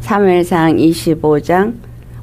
사무엘상 25장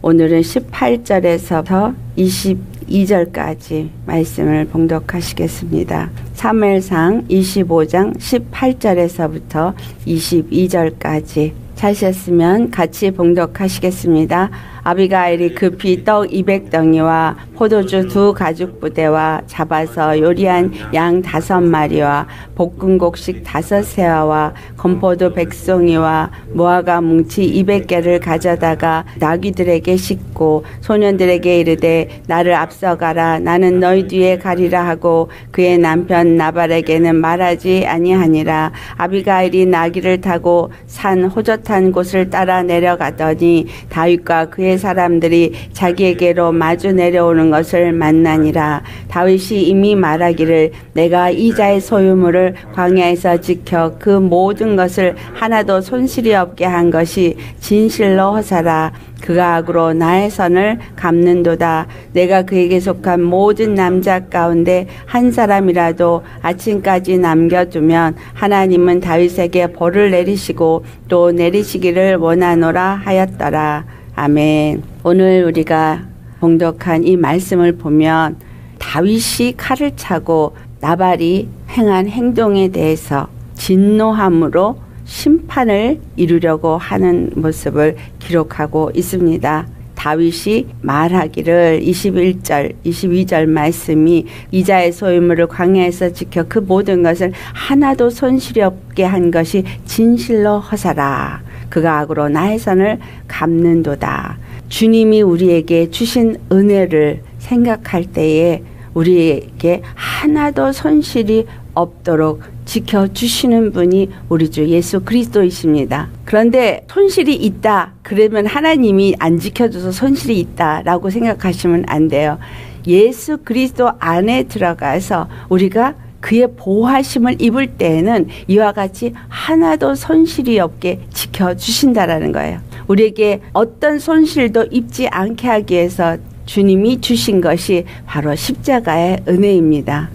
오늘은 18절에서부터 22절까지 말씀을 봉독하시겠습니다. 사무엘상 25장 18절에서부터 22절까지 찾으셨으면 같이 봉독하시겠습니다. 아비가일이 급히 떡 200덩이와 포도주 2 가죽 부대와 잡아서 요리한 양 5마리와 볶은 곡식 5세와와 건포도 100송이와 무화과 뭉치 200개를 가져다가 나귀들에게 싣고 소년들에게 이르되 나를 앞서가라 나는 너희 뒤에 가리라 하고 그의 남편 나발에게는 말하지 아니하니라. 아비가일이 나귀를 타고 산 호젓한 곳을 따라 내려가더니 다윗과 그의 사람들이 자기에게로 마주 내려오는 것을 만나니라. 다윗이 이미 말하기를 내가 이 자의 소유물을 광야에서 지켜 그 모든 것을 하나도 손실이 없게 한 것이 진실로 허사라. 그가 악으로 나의 선을 갚는도다. 내가 그에게 속한 모든 남자 가운데 한 사람이라도 아침까지 남겨두면 하나님은 다윗에게 벌을 내리시고 또 내리시기를 원하노라 하였더라. 아멘. 오늘 우리가 봉독한 이 말씀을 보면 다윗이 칼을 차고 나발이 행한 행동에 대해서 진노함으로 심판을 이루려고 하는 모습을 기록하고 있습니다. 다윗이 말하기를 21절, 22절 말씀이 이자의 소유물을 광야에서 지켜 그 모든 것을 하나도 손실이 없게 한 것이 진실로 허사라. 그가 악으로 나의 선을 갚는도다. 주님이 우리에게 주신 은혜를 생각할 때에 우리에게 하나도 손실이 없도록 지켜주시는 분이 우리 주 예수 그리스도이십니다. 그런데 손실이 있다. 그러면 하나님이 안 지켜줘서 손실이 있다라고 생각하시면 안 돼요. 예수 그리스도 안에 들어가서 우리가 그의 보호하심을 입을 때에는 이와 같이 하나도 손실이 없게 지켜주신다라는 거예요. 우리에게 어떤 손실도 입지 않게 하기 위해서 주님이 주신 것이 바로 십자가의 은혜입니다.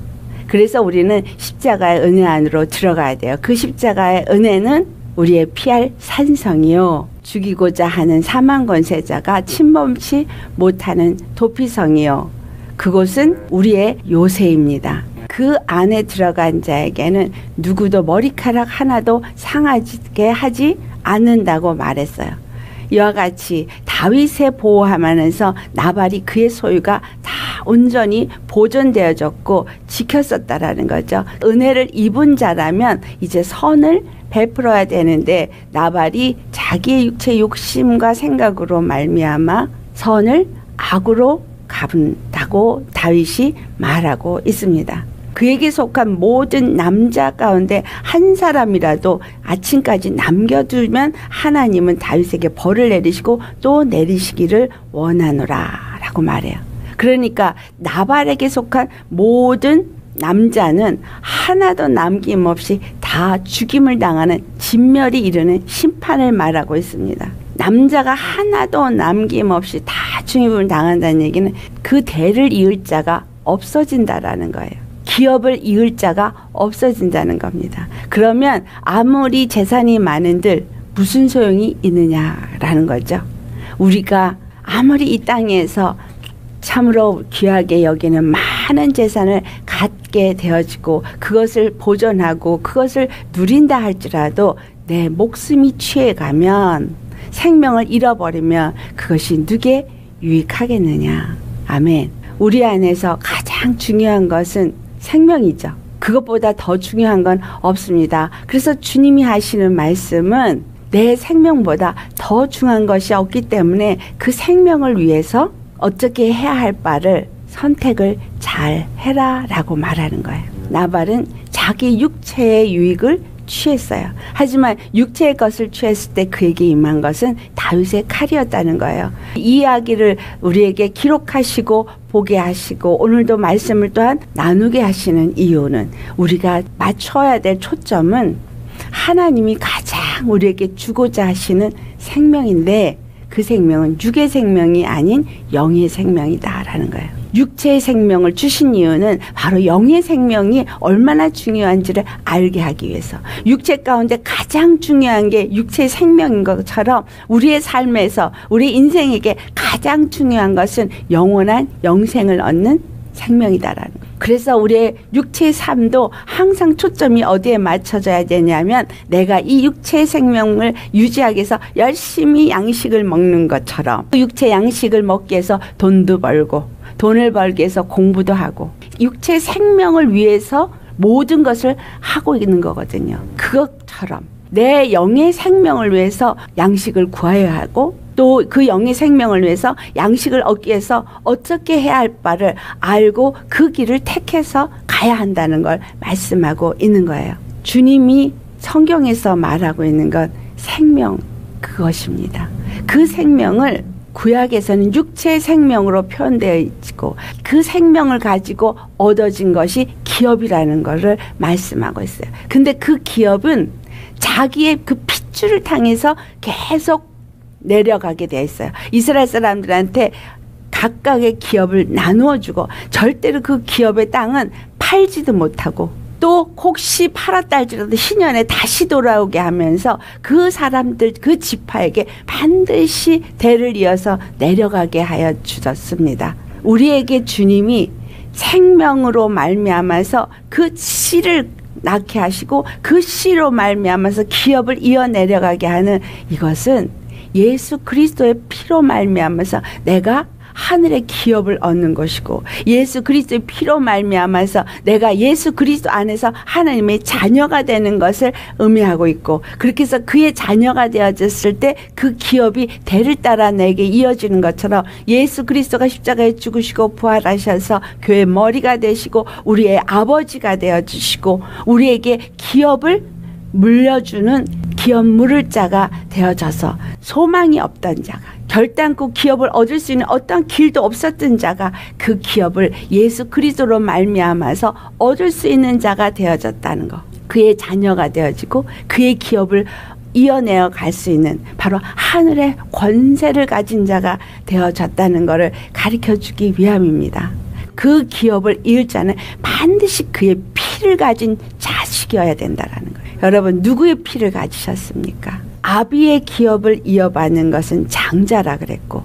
그래서 우리는 십자가의 은혜 안으로 들어가야 돼요. 그 십자가의 은혜는 우리의 피할 산성이요. 죽이고자 하는 사망 권세자가 침범치 못하는 도피성이요. 그곳은 우리의 요새입니다. 그 안에 들어간 자에게는 누구도 머리카락 하나도 상하게 하지 않는다고 말했어요. 이와 같이 다윗의 보호하면서 나발이 그의 소유가 다 온전히 보존되어졌고 지켰었다라는 거죠. 은혜를 입은 자라면 이제 선을 베풀어야 되는데 나발이 자기의 육체 욕심과 생각으로 말미암아 선을 악으로 갚는다고 다윗이 말하고 있습니다. 그에게 속한 모든 남자 가운데 한 사람이라도 아침까지 남겨두면 하나님은 다윗에게 벌을 내리시고 또 내리시기를 원하노라 라고 말해요. 그러니까 나발에게 속한 모든 남자는 하나도 남김없이 다 죽임을 당하는 진멸이 이르는 심판을 말하고 있습니다. 남자가 하나도 남김없이 다 죽임을 당한다는 얘기는 그 대를 이을 자가 없어진다라는 거예요. 기업을 이을 자가 없어진다는 겁니다. 그러면 아무리 재산이 많은들 무슨 소용이 있느냐라는 거죠. 우리가 아무리 이 땅에서 참으로 귀하게 여기는 많은 재산을 갖게 되어지고 그것을 보존하고 그것을 누린다 할지라도 내 목숨이 취해가면 생명을 잃어버리면 그것이 누구에 유익하겠느냐. 아멘. 우리 안에서 가장 중요한 것은 생명이죠. 그것보다 더 중요한 건 없습니다. 그래서 주님이 하시는 말씀은 내 생명보다 더 중요한 것이 없기 때문에 그 생명을 위해서 어떻게 해야 할 바를 선택을 잘 해라 라고 말하는 거예요. 나발은 자기 육체의 유익을 취했어요. 하지만 육체의 것을 취했을 때 그에게 임한 것은 다윗의 칼이었다는 거예요. 이 이야기를 우리에게 기록하시고 보게 하시고 오늘도 말씀을 또한 나누게 하시는 이유는 우리가 맞춰야 될 초점은 하나님이 가장 우리에게 주고자 하시는 생명인데 그 생명은 육의 생명이 아닌 영의 생명이다라는 거예요. 육체의 생명을 주신 이유는 바로 영의 생명이 얼마나 중요한지를 알게 하기 위해서. 육체 가운데 가장 중요한 게 육체의 생명인 것처럼 우리의 삶에서 우리 인생에게 가장 중요한 것은 영원한 영생을 얻는 생명이다라는 거예요. 그래서 우리의 육체의 삶도 항상 초점이 어디에 맞춰져야 되냐면 내가 이 육체의 생명을 유지하기 위해서 열심히 양식을 먹는 것처럼 육체 양식을 먹기 위해서 돈도 벌고 돈을 벌기 위해서 공부도 하고 육체 생명을 위해서 모든 것을 하고 있는 거거든요. 그것처럼 내 영의 생명을 위해서 양식을 구해야 하고 또 그 영의 생명을 위해서 양식을 얻기 위해서 어떻게 해야 할 바를 알고 그 길을 택해서 가야 한다는 걸 말씀하고 있는 거예요. 주님이 성경에서 말하고 있는 건 생명 그것입니다. 그 생명을 구약에서는 육체의 생명으로 표현되어 있고 그 생명을 가지고 얻어진 것이 기업이라는 것을 말씀하고 있어요. 근데 그 기업은 자기의 그 핏줄을 향해서 계속 내려가게 되어 있어요. 이스라엘 사람들한테 각각의 기업을 나누어 주고 절대로 그 기업의 땅은 팔지도 못하고 또 혹시 팔았다 할지라도 희년에 다시 돌아오게 하면서 그 사람들 그 지파에게 반드시 대를 이어서 내려가게 하여 주셨습니다. 우리에게 주님이 생명으로 말미암아서 그 씨를 낳게 하시고 그 씨로 말미암아서 기업을 이어 내려가게 하는 이것은 예수 그리스도의 피로 말미암아서 내가 하늘의 기업을 얻는 것이고 예수 그리스도의 피로 말미암아서 내가 예수 그리스도 안에서 하나님의 자녀가 되는 것을 의미하고 있고 그렇게 해서 그의 자녀가 되어졌을 때 그 기업이 대를 따라 내게 이어지는 것처럼 예수 그리스도가 십자가에 죽으시고 부활하셔서 교회의 머리가 되시고 우리의 아버지가 되어주시고 우리에게 기업을 물려주는 기업 물을 자가 되어져서 소망이 없던 자가 결단코 기업을 얻을 수 있는 어떤 길도 없었던 자가 그 기업을 예수 그리스도로 말미암아서 얻을 수 있는 자가 되어졌다는 것. 그의 자녀가 되어지고 그의 기업을 이어내어 갈 수 있는 바로 하늘의 권세를 가진 자가 되어졌다는 것을 가르쳐주기 위함입니다. 그 기업을 이을 자는 반드시 그의 피를 가진 자식이어야 된다는 거예요. 여러분 누구의 피를 가지셨습니까? 아비의 기업을 이어받는 것은 장자라 그랬고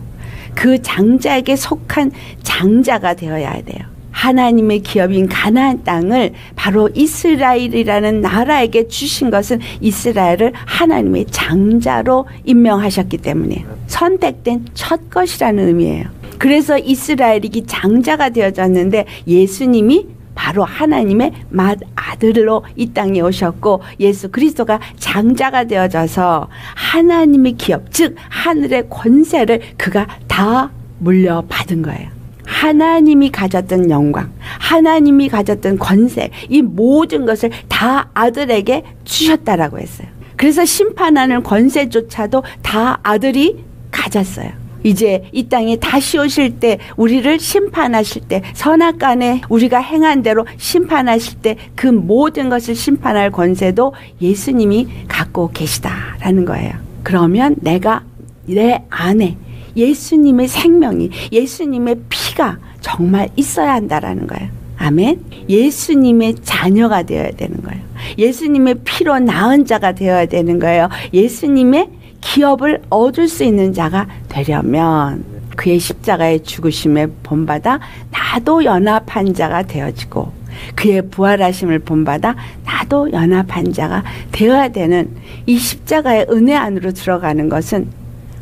그 장자에게 속한 장자가 되어야 돼요. 하나님의 기업인 가나안 땅을 바로 이스라엘이라는 나라에게 주신 것은 이스라엘을 하나님의 장자로 임명하셨기 때문에 선택된 첫 것이라는 의미예요. 그래서 이스라엘이 장자가 되어졌는데 예수님이 바로 하나님의 맏아들로 이 땅에 오셨고 예수 그리스도가 장자가 되어져서 하나님의 기업 즉 하늘의 권세를 그가 다 물려받은 거예요. 하나님이 가졌던 영광 하나님이 가졌던 권세 이 모든 것을 다 아들에게 주셨다라고 했어요. 그래서 심판하는 권세조차도 다 아들이 가졌어요. 이제 이 땅에 다시 오실 때 우리를 심판하실 때 선악간에 우리가 행한 대로 심판하실 때 그 모든 것을 심판할 권세도 예수님이 갖고 계시다라는 거예요. 그러면 내가 내 안에 예수님의 생명이 예수님의 피가 정말 있어야 한다라는 거예요. 아멘. 예수님의 자녀가 되어야 되는 거예요. 예수님의 피로 낳은 자가 되어야 되는 거예요. 예수님의 기업을 얻을 수 있는 자가 되려면 그의 십자가의 죽으심에 본받아 나도 연합한 자가 되어지고 그의 부활하심을 본받아 나도 연합한 자가 되어야 되는 이 십자가의 은혜 안으로 들어가는 것은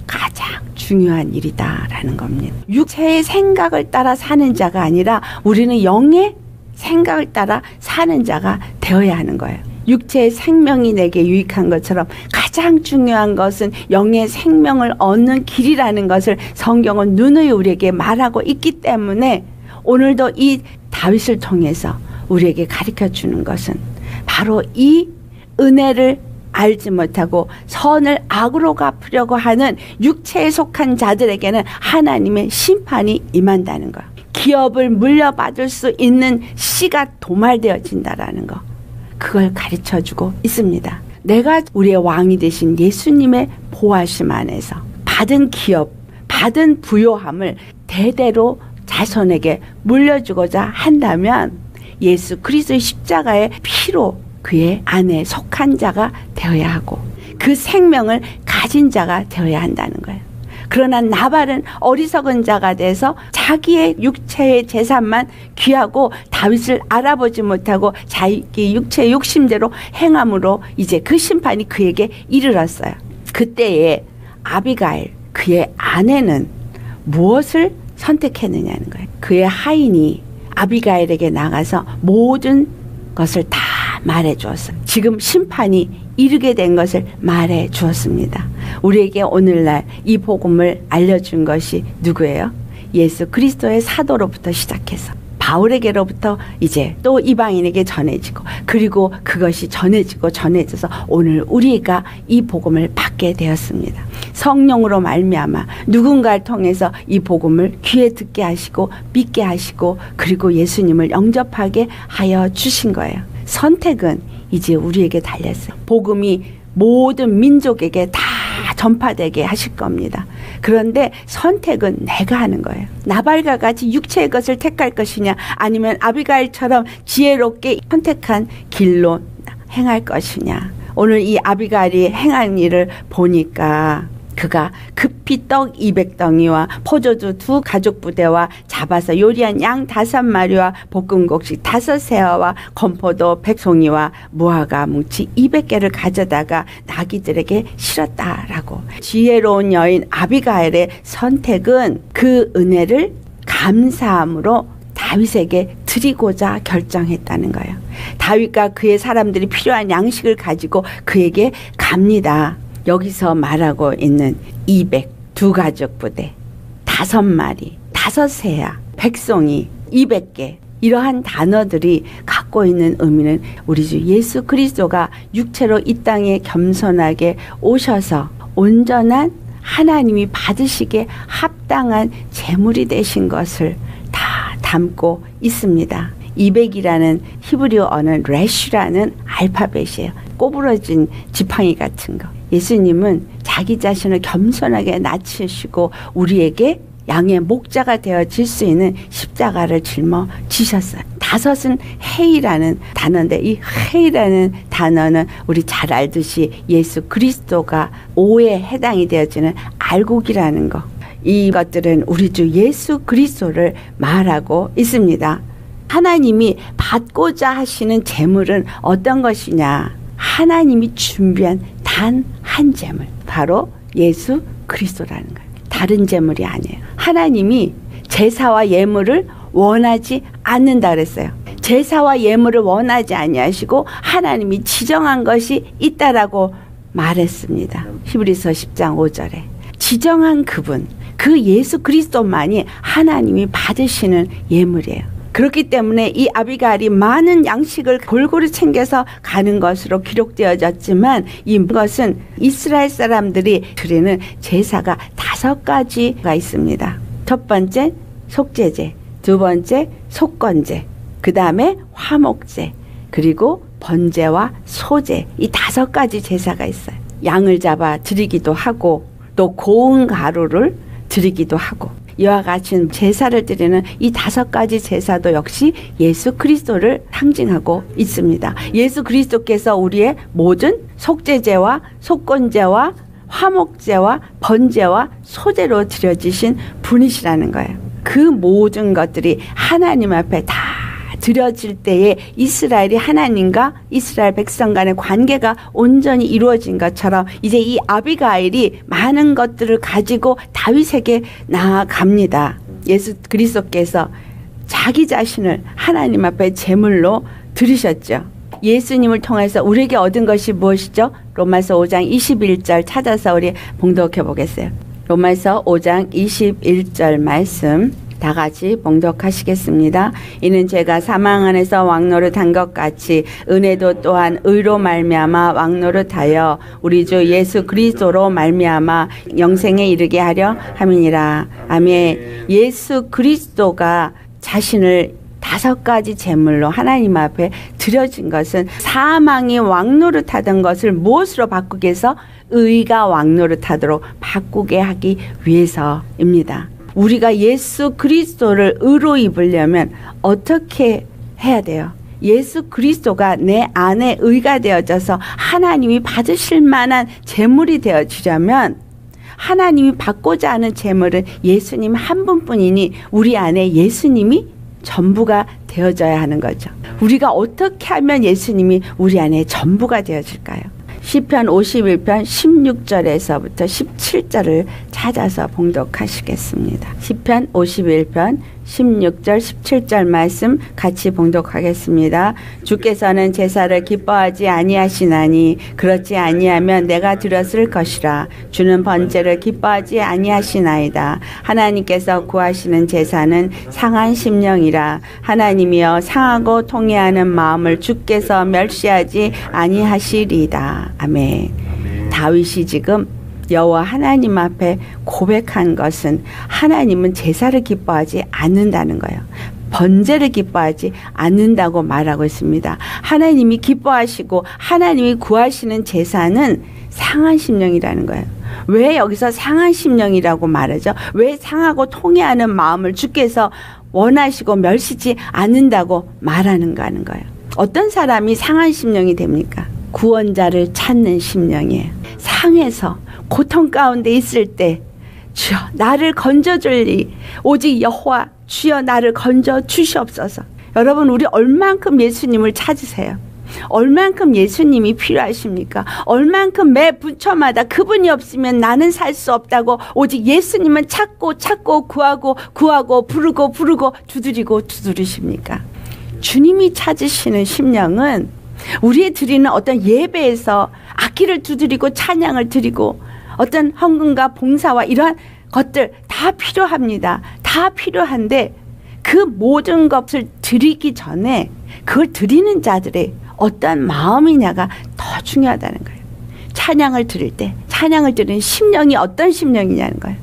가장 중요한 일이다라는 겁니다. 육체의 생각을 따라 사는 자가 아니라 우리는 영의 생각을 따라 사는 자가 되어야 하는 거예요. 육체의 생명이 내게 유익한 것처럼 가장 중요한 것은 영의 생명을 얻는 길이라는 것을 성경은 누누이 우리에게 말하고 있기 때문에 오늘도 이 다윗을 통해서 우리에게 가르쳐 주는 것은 바로 이 은혜를 알지 못하고 선을 악으로 갚으려고 하는 육체에 속한 자들에게는 하나님의 심판이 임한다는 것. 기업을 물려받을 수 있는 씨가 도말되어진다라는 것. 그걸 가르쳐주고 있습니다. 내가 우리의 왕이 되신 예수님의 보호하심 안에서 받은 기업, 받은 부요함을 대대로 자손에게 물려주고자 한다면 예수 그리스도의 십자가의 피로 그의 안에 속한 자가 되어야 하고 그 생명을 가진 자가 되어야 한다는 거예요. 그러나 나발은 어리석은 자가 돼서 자기의 육체의 재산만 귀하고 다윗을 알아보지 못하고 자기 육체의 욕심대로 행함으로 이제 그 심판이 그에게 이르렀어요. 그때에 아비가일 그의 아내는 무엇을 선택했느냐는 거예요. 그의 하인이 아비가일에게 나가서 모든 것을 다 말해 주었어요. 지금 심판이 이르게 된 것을 말해 주었습니다. 우리에게 오늘날 이 복음을 알려준 것이 누구예요? 예수 그리스도의 사도로부터 시작해서 바울에게로부터 이제 또 이방인에게 전해지고 그리고 그것이 전해져서 오늘 우리가 이 복음을 받게 되었습니다. 성령으로 말미암아 누군가를 통해서 이 복음을 귀에 듣게 하시고 믿게 하시고 그리고 예수님을 영접하게 하여 주신 거예요. 선택은 이제 우리에게 달렸어요. 복음이 모든 민족에게 다 전파되게 하실 겁니다. 그런데 선택은 내가 하는 거예요. 나발과 같이 육체의 것을 택할 것이냐 아니면 아비가일처럼 지혜롭게 선택한 길로 행할 것이냐. 오늘 이 아비가일이 행한 일을 보니까 그가 급히 떡 200덩이와 포도주 2 가죽 부대와 잡아서 요리한 양 5마리와 볶음곡식 5새와 건포도 100송이와 무화과 뭉치 200개를 가져다가 나귀들에게 실었다라고. 지혜로운 여인 아비가일의 선택은 그 은혜를 감사함으로 다윗에게 드리고자 결정했다는 거예요. 다윗과 그의 사람들이 필요한 양식을 가지고 그에게 갑니다. 여기서 말하고 있는 200, 2 가죽 부대, 5마리, 5새야, 100송이, 200개 이러한 단어들이 갖고 있는 의미는 우리 주 예수 그리스도가 육체로 이 땅에 겸손하게 오셔서 온전한 하나님이 받으시기에 합당한 제물이 되신 것을 다 담고 있습니다. 200이라는 히브리어 언어 레쉬라는 알파벳이에요. 꼬부러진 지팡이 같은 거. 예수님은 자기 자신을 겸손하게 낮추시고 우리에게 양의 목자가 되어질 수 있는 십자가를 짊어지셨어요. 5은 헤이라는 단어인데 이 헤이라는 단어는 우리 잘 알듯이 예수 그리스도가 5에 해당이 되어지는 알곡이라는 거. 이것들은 우리 주 예수 그리스도를 말하고 있습니다. 하나님이 받고자 하시는 제물은 어떤 것이냐? 하나님이 준비한 단 한 제물, 바로 예수 그리스도라는 거예요. 다른 제물이 아니에요. 하나님이 제사와 예물을 원하지 않는다 그랬어요. 제사와 예물을 원하지 아니하시고 하나님이 지정한 것이 있다라고 말했습니다. 히브리서 10장 5절에 지정한 그분, 그 예수 그리스도만이 하나님이 받으시는 예물이에요. 그렇기 때문에 이 아비가일이 많은 양식을 골고루 챙겨서 가는 것으로 기록되어졌지만 이것은 이스라엘 사람들이 드리는 제사가 5가지가 있습니다. 첫 번째 속죄제, 두 번째 속건제, 그 다음에 화목제, 그리고 번제와 소제, 이 5가지 제사가 있어요. 양을 잡아 드리기도 하고 또 고운 가루를 드리기도 하고 이와 같이 제사를 드리는 이 5가지 제사도 역시 예수 그리스도를 상징하고 있습니다. 예수 그리스도께서 우리의 모든 속죄제와 속건제와 화목제와 번제와 소제로 드려지신 분이시라는 거예요. 그 모든 것들이 하나님 앞에 다 드려질 때에 이스라엘이 하나님과 이스라엘 백성 간의 관계가 온전히 이루어진 것처럼 이제 이 아비가일이 많은 것들을 가지고 다윗에게 나아갑니다. 예수 그리스도께서 자기 자신을 하나님 앞에 제물로 드리셨죠. 예수님을 통해서 우리에게 얻은 것이 무엇이죠? 로마서 5장 21절 찾아서 우리 봉독해 보겠어요. 로마서 5장 21절 말씀 다 같이 봉독하시겠습니다. 이는 제가 사망 안에서 왕노릇한 것 같이 은혜도 또한 의로 말미암아 왕노릇하여 우리 주 예수 그리스도로 말미암아 영생에 이르게 하려 함이니라. 아멘. 예수 그리스도가 자신을 5가지 제물로 하나님 앞에 드려진 것은 사망이 왕노릇하던 것을 무엇으로 바꾸기 위해서 의가 왕노릇하도록 바꾸게 하기 위해서입니다. 우리가 예수 그리스도를 의로 입으려면 어떻게 해야 돼요? 예수 그리스도가 내 안에 의가 되어져서 하나님이 받으실 만한 제물이 되어지려면 하나님이 받고자 하는 제물은 예수님 한 분뿐이니 우리 안에 예수님이 전부가 되어져야 하는 거죠. 우리가 어떻게 하면 예수님이 우리 안에 전부가 되어질까요? 시편 51편 16절에서부터 17절을 찾아서 봉독하시겠습니다. 시편 51편 16절 17절 말씀 같이 봉독하겠습니다. 주께서는 제사를 기뻐하지 아니하시나니 그렇지 아니하면 내가 드렸을 것이라. 주는 번제를 기뻐하지 아니하시나이다. 하나님께서 구하시는 제사는 상한 심령이라. 하나님이여 상하고 통회하는 마음을 주께서 멸시하지 아니하시리이다. 아멘. 다윗이 지금 여호와 하나님 앞에 고백한 것은 하나님은 제사를 기뻐하지 않는다는 거예요. 번제를 기뻐하지 않는다고 말하고 있습니다. 하나님이 기뻐하시고 하나님이 구하시는 제사는 상한 심령이라는 거예요. 왜 여기서 상한 심령이라고 말하죠? 왜 상하고 통회하는 마음을 주께서 원하시고 멸시지 않는다고 말하는가 하는 거예요. 어떤 사람이 상한 심령이 됩니까? 구원자를 찾는 심령이에요. 상해서 고통 가운데 있을 때 주여 나를 건져줄리 오직 여호와 주여 나를 건져 주시옵소서. 여러분 우리 얼만큼 예수님을 찾으세요? 얼만큼 예수님이 필요하십니까? 얼만큼 매 부처마다 그분이 없으면 나는 살 수 없다고 오직 예수님은 찾고 찾고 구하고 부르고 두드리고 두드리십니까? 주님이 찾으시는 심령은 우리의 드리는 어떤 예배에서 악기를 두드리고 찬양을 드리고 어떤 헌금과 봉사와 이러한 것들 다 필요합니다. 다 필요한데 그 모든 것을 드리기 전에 그걸 드리는 자들의 어떤 마음이냐가 더 중요하다는 거예요. 찬양을 드릴 때 찬양을 드리는 심령이 어떤 심령이냐는 거예요.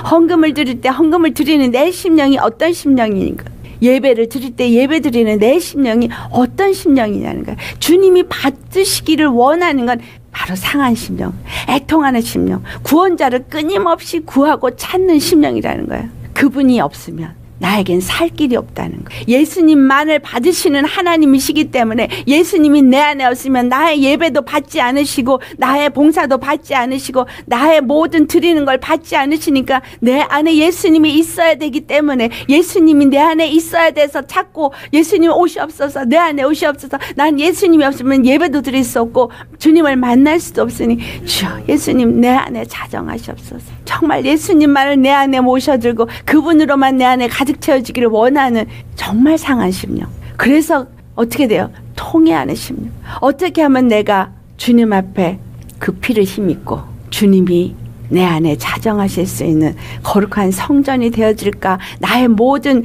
헌금을 드릴 때 헌금을 드리는 내 심령이 어떤 심령인가. 예배를 드릴 때 예배 드리는 내 심령이 어떤 심령이냐는 거예요. 주님이 받으시기를 원하는 건 바로 상한 심령, 애통하는 심령, 구원자를 끊임없이 구하고 찾는 심령이라는 거예요. 그분이 없으면 나에겐 살 길이 없다는 거예요. 예수님만을 받으시는 하나님이시기 때문에 예수님이 내 안에 없으면 나의 예배도 받지 않으시고 나의 봉사도 받지 않으시고 나의 모든 드리는 걸 받지 않으시니까 내 안에 예수님이 있어야 되기 때문에 예수님이 내 안에 있어야 돼서 찾고 예수님 오시옵소서 내 안에 오시옵소서. 난 예수님이 없으면 예배도 드릴 수 없고 주님을 만날 수도 없으니 주여 예수님 내 안에 자정하시옵소서. 정말 예수님만을 내 안에 모셔들고 그분으로만 내 안에 가득 채워지기를 원하는 정말 상한 심령. 그래서 어떻게 돼요? 통회하는 심령. 어떻게 하면 내가 주님 앞에 그 피를 힘입고 주님이 내 안에 자정하실 수 있는 거룩한 성전이 되어질까. 나의 모든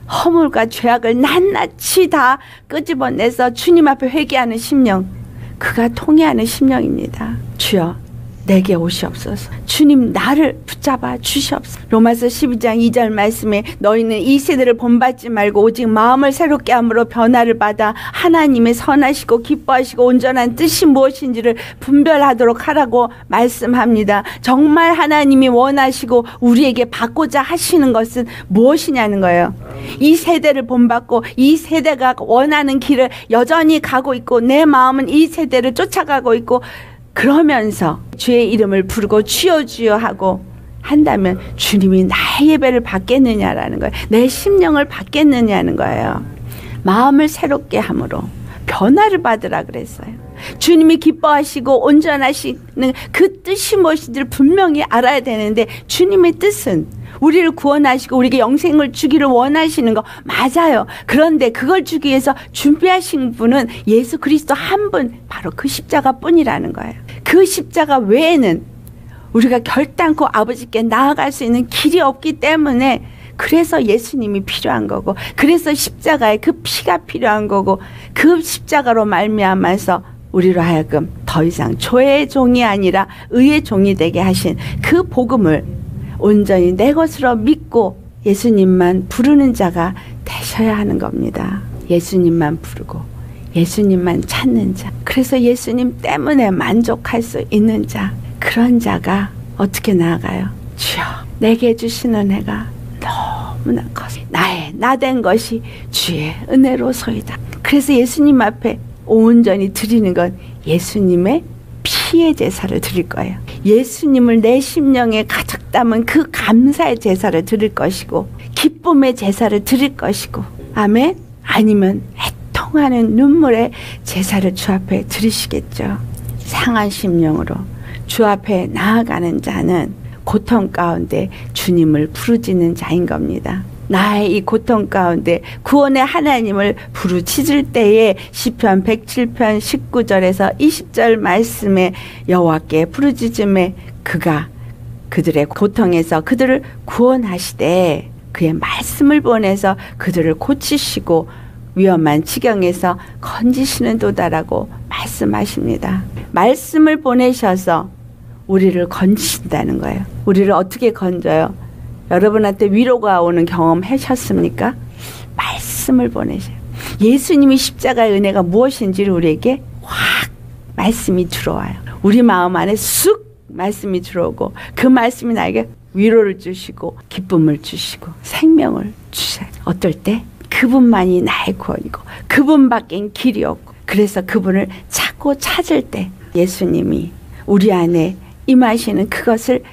허물과 죄악을 낱낱이 다 끄집어내서 주님 앞에 회개하는 심령. 그가 통회하는 심령입니다. 주여 내게 오시옵소서. 주님 나를 붙잡아 주시옵소서. 로마서 12장 2절 말씀에 너희는 이 세대를 본받지 말고 오직 마음을 새롭게 함으로 변화를 받아 하나님의 선하시고 기뻐하시고 온전한 뜻이 무엇인지를 분별하도록 하라고 말씀합니다. 정말 하나님이 원하시고 우리에게 받고자 하시는 것은 무엇이냐는 거예요. 이 세대를 본받고 이 세대가 원하는 길을 여전히 가고 있고 내 마음은 이 세대를 쫓아가고 있고 그러면서 주의 이름을 부르고 주여 주여 하고 한다면 주님이 나의 예배를 받겠느냐라는 거예요. 내 심령을 받겠느냐는 거예요. 마음을 새롭게 함으로 변화를 받으라 그랬어요. 주님이 기뻐하시고 온전하시는 그 뜻이 무엇인지를 분명히 알아야 되는데 주님의 뜻은 우리를 구원하시고 우리에게 영생을 주기를 원하시는 거 맞아요. 그런데 그걸 주기 위해서 준비하신 분은 예수 그리스도 한 분, 바로 그 십자가뿐이라는 거예요. 그 십자가 외에는 우리가 결단코 아버지께 나아갈 수 있는 길이 없기 때문에 그래서 예수님이 필요한 거고 그래서 십자가에 그 피가 필요한 거고 그 십자가로 말미암아서 우리로 하여금 더 이상 죄의 종이 아니라 의의 종이 되게 하신 그 복음을 온전히 내 것으로 믿고 예수님만 부르는 자가 되셔야 하는 겁니다. 예수님만 부르고 예수님만 찾는 자. 그래서 예수님 때문에 만족할 수 있는 자. 그런 자가 어떻게 나아가요? 주여 내게 주신 은혜가 너무나 커서 나의 나된 것이 주의 은혜로소이다. 그래서 예수님 앞에 온전히 드리는 건 예수님의 피의 제사를 드릴 거예요. 예수님을 내 심령에 가득 담은 그 감사의 제사를 드릴 것이고 기쁨의 제사를 드릴 것이고 아멘? 아니면 애통하는 눈물의 제사를 주 앞에 드리시겠죠. 상한 심령으로 주 앞에 나아가는 자는 고통 가운데 주님을 부르짖는 자인 겁니다. 나의 이 고통 가운데 구원의 하나님을 부르짖을 때에 시편 107편 19절에서 20절 말씀에 여호와께 부르짖음에 그가 그들의 고통에서 그들을 구원하시되 그의 말씀을 보내서 그들을 고치시고 위험한 지경에서 건지시는 도다라고 말씀하십니다. 말씀을 보내셔서 우리를 건지신다는 거예요. 우리를 어떻게 건져요? 여러분한테 위로가 오는 경험 하셨습니까? 말씀을 보내셔요. 예수님이 십자가의 은혜가 무엇인지를 우리에게 확 말씀이 들어와요. 우리 마음 안에 쑥 말씀이 들어오고 그 말씀이 나에게 위로를 주시고 기쁨을 주시고 생명을 주셔요. 어떨 때? 그분만이 나의 구원이고 그분밖엔 길이 없고 그래서 그분을 찾고 찾을 때 예수님이 우리 안에 임하시는 그것을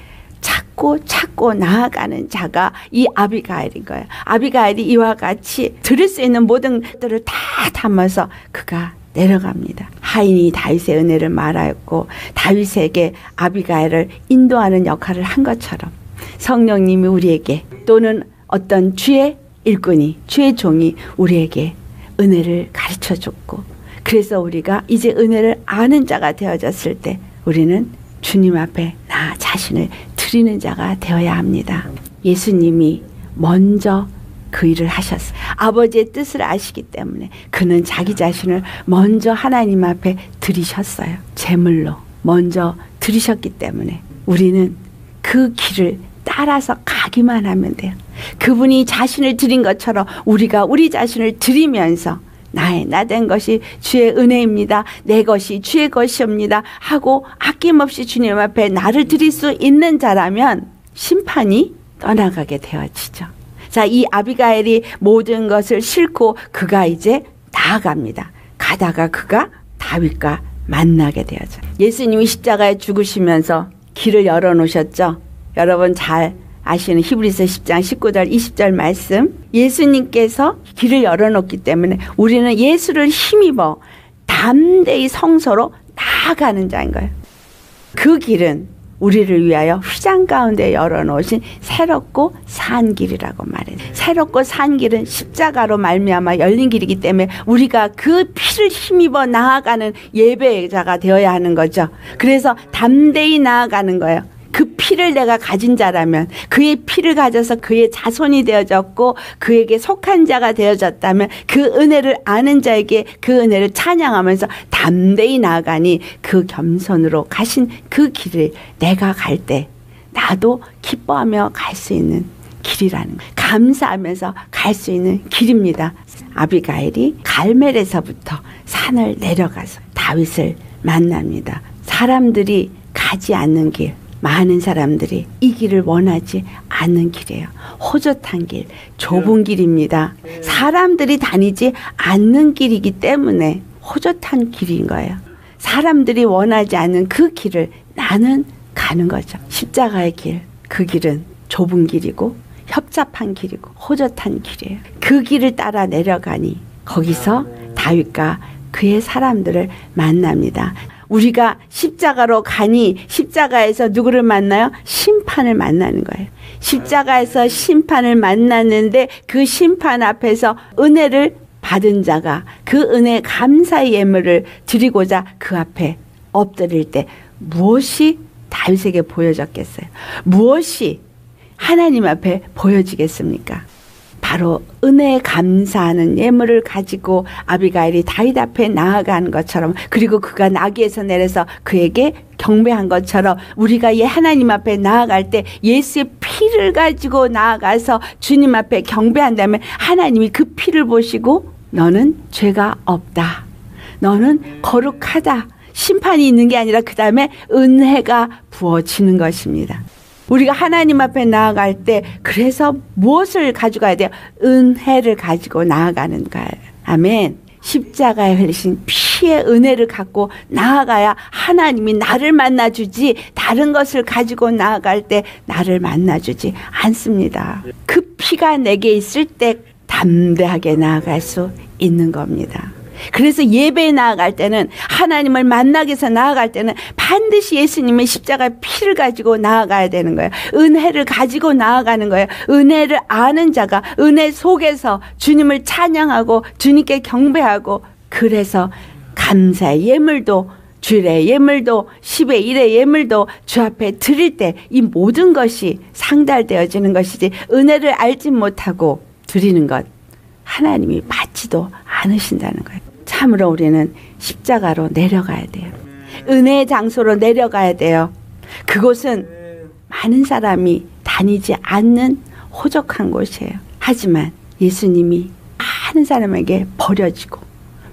찾고 나아가는 자가 이 아비가일인 거예요. 아비가일이 이와 같이 드릴 수 있는 모든 것들을 다 담아서 그가 내려갑니다. 하인이 다윗의 은혜를 말하였고 다윗에게 아비가일을 인도하는 역할을 한 것처럼 성령님이 우리에게 또는 어떤 주의 일꾼이 주의 종이 우리에게 은혜를 가르쳐줬고 그래서 우리가 이제 은혜를 아는 자가 되어졌을 때 우리는 주님 앞에 나 자신을 드리는 자가 되어야 합니다. 예수님이 먼저 그 일을 하셨어요. 아버지의 뜻을 아시기 때문에 그는 자기 자신을 먼저 하나님 앞에 드리셨어요. 제물로 먼저 드리셨기 때문에 우리는 그 길을 따라서 가기만 하면 돼요. 그분이 자신을 드린 것처럼 우리가 우리 자신을 드리면서 나의 나된 것이 주의 은혜입니다. 내 것이 주의 것이옵니다. 하고 아낌없이 주님 앞에 나를 드릴 수 있는 자라면 심판이 떠나가게 되어지죠. 자, 이 아비가일이 모든 것을 싣고 그가 이제 나아갑니다. 가다가 그가 다윗과 만나게 되어져. 예수님이 십자가에 죽으시면서 길을 열어놓으셨죠. 여러분 잘 아시는 히브리서 10장 19절 20절 말씀 예수님께서 길을 열어놓기 때문에 우리는 예수를 힘입어 담대히 성소로 나아가는 자인 거예요. 그 길은 우리를 위하여 휘장 가운데 열어놓으신 새롭고 산 길이라고 말해요. 새롭고 산 길은 십자가로 말미암아 열린 길이기 때문에 우리가 그 피를 힘입어 나아가는 예배자가 되어야 하는 거죠. 그래서 담대히 나아가는 거예요. 그 피를 내가 가진 자라면 그의 피를 가져서 그의 자손이 되어졌고 그에게 속한 자가 되어졌다면 그 은혜를 아는 자에게 그 은혜를 찬양하면서 담대히 나아가니 그 겸손으로 가신 그 길을 내가 갈 때 나도 기뻐하며 갈 수 있는 길이라는 거예요. 감사하면서 갈 수 있는 길입니다. 아비가일이 갈멜에서부터 산을 내려가서 다윗을 만납니다. 사람들이 가지 않는 길 많은 사람들이 이 길을 원하지 않는 길이에요. 호젓한 길, 좁은 길입니다. 사람들이 다니지 않는 길이기 때문에 호젓한 길인 거예요. 사람들이 원하지 않는 그 길을 나는 가는 거죠. 십자가의 길, 그 길은 좁은 길이고 협잡한 길이고 호젓한 길이에요. 그 길을 따라 내려가니 거기서 다윗과 그의 사람들을 만납니다. 우리가 십자가로 가니 십자가에서 누구를 만나요? 심판을 만나는 거예요. 십자가에서 심판을 만났는데 그 심판 앞에서 은혜를 받은 자가 그 은혜 감사의 예물을 드리고자 그 앞에 엎드릴 때 무엇이 다윗에게 보여졌겠어요? 무엇이 하나님 앞에 보여지겠습니까? 바로 은혜에 감사하는 예물을 가지고 아비가일이 다윗 앞에 나아간 것처럼 그리고 그가 나귀에서 내려서 그에게 경배한 것처럼 우리가 하나님 앞에 나아갈 때 예수의 피를 가지고 나아가서 주님 앞에 경배한다면 하나님이 그 피를 보시고 너는 죄가 없다. 너는 거룩하다. 심판이 있는 게 아니라 그 다음에 은혜가 부어지는 것입니다. 우리가 하나님 앞에 나아갈 때 그래서 무엇을 가져가야 돼요? 은혜를 가지고 나아가는 거예요. 아멘. 십자가에 흘리신 피의 은혜를 갖고 나아가야 하나님이 나를 만나주지 다른 것을 가지고 나아갈 때 나를 만나주지 않습니다. 그 피가 내게 있을 때 담대하게 나아갈 수 있는 겁니다. 그래서 예배에 나아갈 때는 하나님을 만나기 위해서 나아갈 때는 반드시 예수님의 십자가의 피를 가지고 나아가야 되는 거예요. 은혜를 가지고 나아가는 거예요. 은혜를 아는 자가 은혜 속에서 주님을 찬양하고 주님께 경배하고 그래서 감사의 예물도 주일의 예물도 10의 1의 예물도 주 앞에 드릴 때 이 모든 것이 상달되어지는 것이지 은혜를 알지 못하고 드리는 것 하나님이 받지도 않으신다는 거예요. 참으로 우리는 십자가로 내려가야 돼요. 은혜의 장소로 내려가야 돼요. 그곳은 많은 사람이 다니지 않는 호적한 곳이에요. 하지만 예수님이 많은 사람에게 버려지고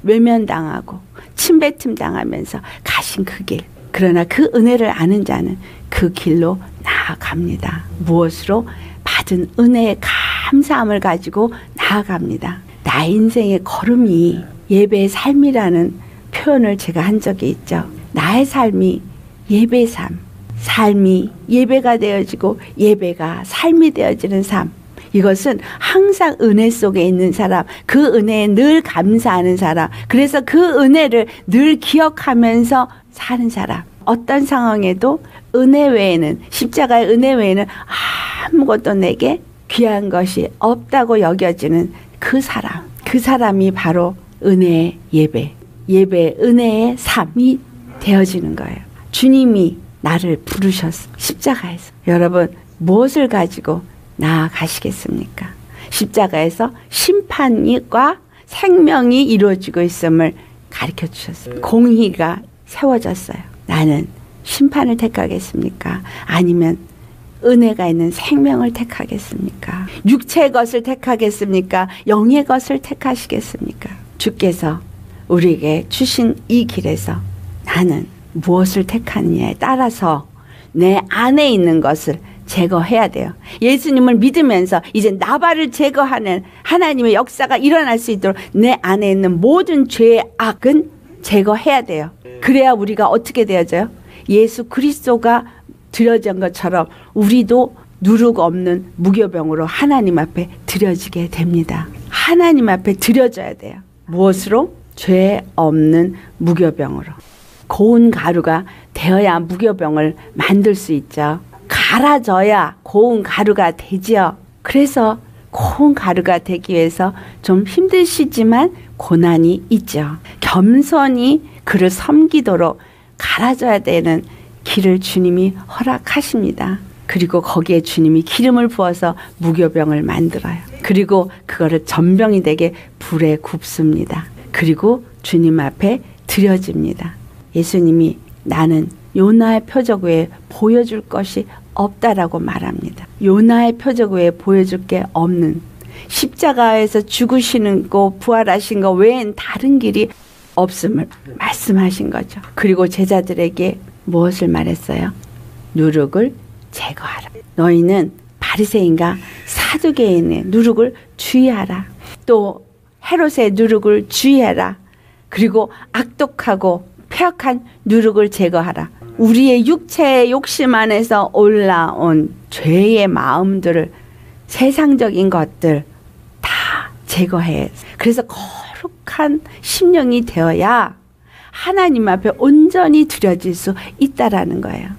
외면당하고 침뱉음 당하면서 가신 그 길. 그러나 그 은혜를 아는 자는 그 길로 나아갑니다. 무엇으로? 받은 은혜의 감사함을 가지고 나아갑니다. 나의 인생의 걸음이 예배의 삶이라는 표현을 제가 한 적이 있죠. 나의 삶이 예배의 삶, 삶이 예배가 되어지고 예배가 삶이 되어지는 삶. 이것은 항상 은혜 속에 있는 사람, 그 은혜에 늘 감사하는 사람, 그래서 그 은혜를 늘 기억하면서 사는 사람. 어떤 상황에도 은혜 외에는, 십자가의 은혜 외에는 아무것도 내게 귀한 것이 없다고 여겨지는 그 사람. 그 사람이 바로 은혜의 예배, 예배 은혜의 삶이 되어지는 거예요. 주님이 나를 부르셨어. 십자가에서. 여러분 무엇을 가지고 나아가시겠습니까? 십자가에서 심판과 생명이 이루어지고 있음을 가르쳐 주셨어요. 공의가 세워졌어요. 나는 심판을 택하겠습니까? 아니면 은혜가 있는 생명을 택하겠습니까? 육체의 것을 택하겠습니까? 영의 것을 택하시겠습니까? 주께서 우리에게 주신 이 길에서 나는 무엇을 택하느냐에 따라서 내 안에 있는 것을 제거해야 돼요. 예수님을 믿으면서 이제 나발을 제거하는 하나님의 역사가 일어날 수 있도록 내 안에 있는 모든 죄의 악은 제거해야 돼요. 그래야 우리가 어떻게 되어져요? 예수 그리스도가 드려진 것처럼 우리도 누룩 없는 무교병으로 하나님 앞에 드려지게 됩니다. 하나님 앞에 드려져야 돼요. 무엇으로? 죄 없는 무교병으로. 고운 가루가 되어야 무교병을 만들 수 있죠. 갈아져야 고운 가루가 되지요. 그래서 고운 가루가 되기 위해서 좀 힘드시지만 고난이 있죠. 겸손히 그를 섬기도록 갈아져야 되는 길을 주님이 허락하십니다. 그리고 거기에 주님이 기름을 부어서 무교병을 만들어요. 그리고 그거를 전병이 되게 불에 굽습니다. 그리고 주님 앞에 드려집니다. 예수님이 나는 요나의 표적 외에 보여줄 것이 없다라고 말합니다. 요나의 표적 외에 보여줄 게 없는, 십자가에서 죽으시는 거 부활하신 거 외엔 다른 길이 없음을 말씀하신 거죠. 그리고 제자들에게 무엇을 말했어요? 누룩을 제거하라. 너희는 바리새인과 사두개인의 누룩을 주의하라. 또 헤롯의 누룩을 주의하라. 그리고 악독하고 폐역한 누룩을 제거하라. 우리의 육체의 욕심 안에서 올라온 죄의 마음들을, 세상적인 것들 다 제거해. 그래서 거룩한 심령이 되어야 하나님 앞에 온전히 드려질 수 있다라는 거예요.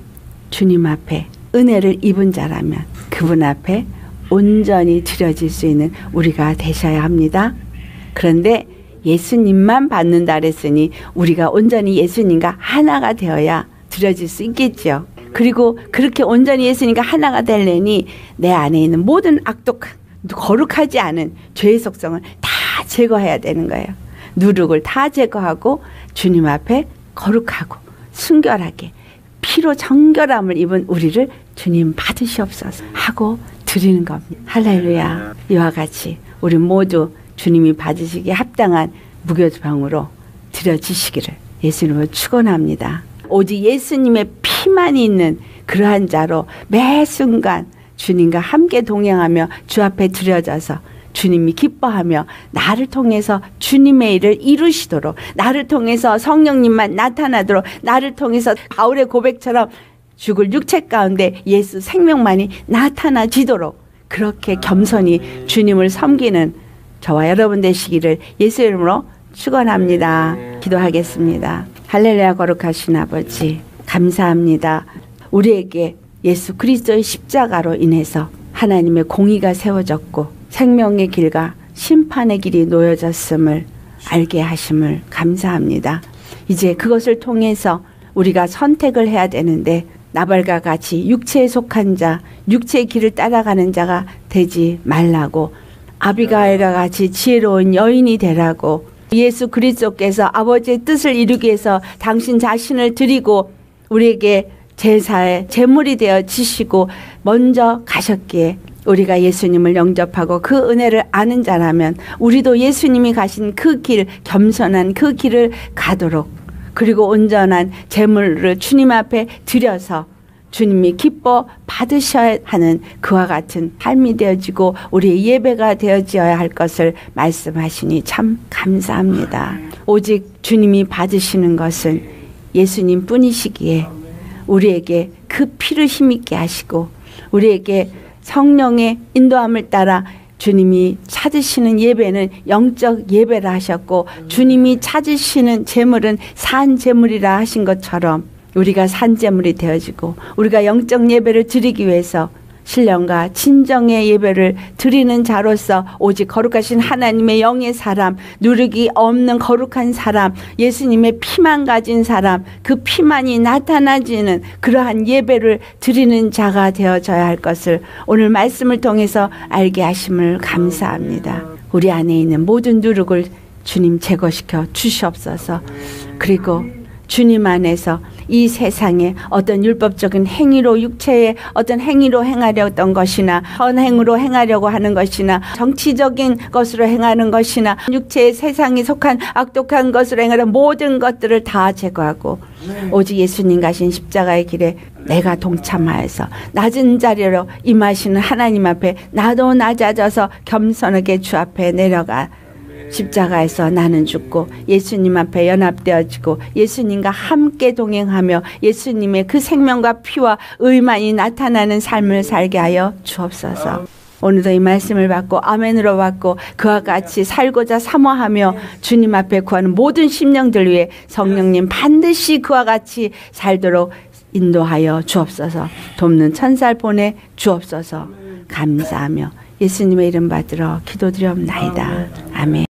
주님 앞에 은혜를 입은 자라면 그분 앞에 온전히 드려질 수 있는 우리가 되셔야 합니다. 그런데 예수님만 받는다 그랬으니 우리가 온전히 예수님과 하나가 되어야 드려질 수 있겠죠. 그리고 그렇게 온전히 예수님과 하나가 되려니 내 안에 있는 모든 악독한, 거룩하지 않은 죄의 속성을 다 제거해야 되는 거예요. 누룩을 다 제거하고 주님 앞에 거룩하고 순결하게 피로 정결함을 입은 우리를 주님 받으시옵소서 하고 드리는 겁니다. 할렐루야. 이와 같이 우리 모두 주님이 받으시기에 합당한 무교병으로 드려지시기를 예수님으로 축원합니다. 오직 예수님의 피만이 있는 그러한 자로 매 순간 주님과 함께 동행하며 주 앞에 드려져서 주님이 기뻐하며 나를 통해서 주님의 일을 이루시도록, 나를 통해서 성령님만 나타나도록, 나를 통해서 바울의 고백처럼 죽을 육체 가운데 예수 생명만이 나타나지도록 그렇게 겸손히 주님을 섬기는 저와 여러분 되시기를 예수 이름으로 축원합니다. 기도하겠습니다. 할렐루야. 거룩하신 아버지 감사합니다. 우리에게 예수 그리스도의 십자가로 인해서 하나님의 공의가 세워졌고 생명의 길과 심판의 길이 놓여졌음을 알게 하심을 감사합니다. 이제 그것을 통해서 우리가 선택을 해야 되는데 나발과 같이 육체에 속한 자, 육체의 길을 따라가는 자가 되지 말라고, 아비가일과 같이 지혜로운 여인이 되라고, 예수 그리스도께서 아버지의 뜻을 이루기 위해서 당신 자신을 드리고 우리에게 제사의 제물이 되어 지시고 먼저 가셨기에 우리가 예수님을 영접하고 그 은혜를 아는 자라면 우리도 예수님이 가신 그 길, 겸손한 그 길을 가도록, 그리고 온전한 제물을 주님 앞에 드려서 주님이 기뻐 받으셔야 하는 그와 같은 삶이 되어지고 우리의 예배가 되어져야 할 것을 말씀하시니 참 감사합니다. 오직 주님이 받으시는 것은 예수님 뿐이시기에 우리에게 그 피를 힘있게 하시고 우리에게 성령의 인도함을 따라 주님이 찾으시는 예배는 영적 예배라 하셨고 주님이 찾으시는 제물은 산 제물이라 하신 것처럼 우리가 산 제물이 되어지고 우리가 영적 예배를 드리기 위해서 신령과 진정의 예배를 드리는 자로서 오직 거룩하신 하나님의 영의 사람, 누르기 없는 거룩한 사람, 예수님의 피만 가진 사람, 그 피만이 나타나지는 그러한 예배를 드리는 자가 되어져야 할 것을 오늘 말씀을 통해서 알게 하심을 감사합니다. 우리 안에 있는 모든 누룩을 주님 제거시켜 주시옵소서. 그리고 주님 안에서 이 세상에 어떤 율법적인 행위로 육체의 어떤 행위로 행하려던 것이나 헌행으로 행하려고 하는 것이나 정치적인 것으로 행하는 것이나 육체의 세상에 속한 악독한 것으로 행하는 모든 것들을 다 제거하고 오직 예수님 가신 십자가의 길에 내가 동참하여서 낮은 자리로 임하시는 하나님 앞에 나도 낮아져서 겸손하게 주 앞에 내려가 십자가에서 나는 죽고 예수님 앞에 연합되어지고 예수님과 함께 동행하며 예수님의 그 생명과 피와 의만이 나타나는 삶을 살게 하여 주옵소서. 오늘도 이 말씀을 받고 아멘으로 받고 그와 같이 살고자 사모하며 주님 앞에 구하는 모든 심령들 위해 성령님 반드시 그와 같이 살도록 인도하여 주옵소서. 돕는 천사를 보내 주옵소서. 감사하며 예수님의 이름 받들어 기도드리옵나이다. 아멘.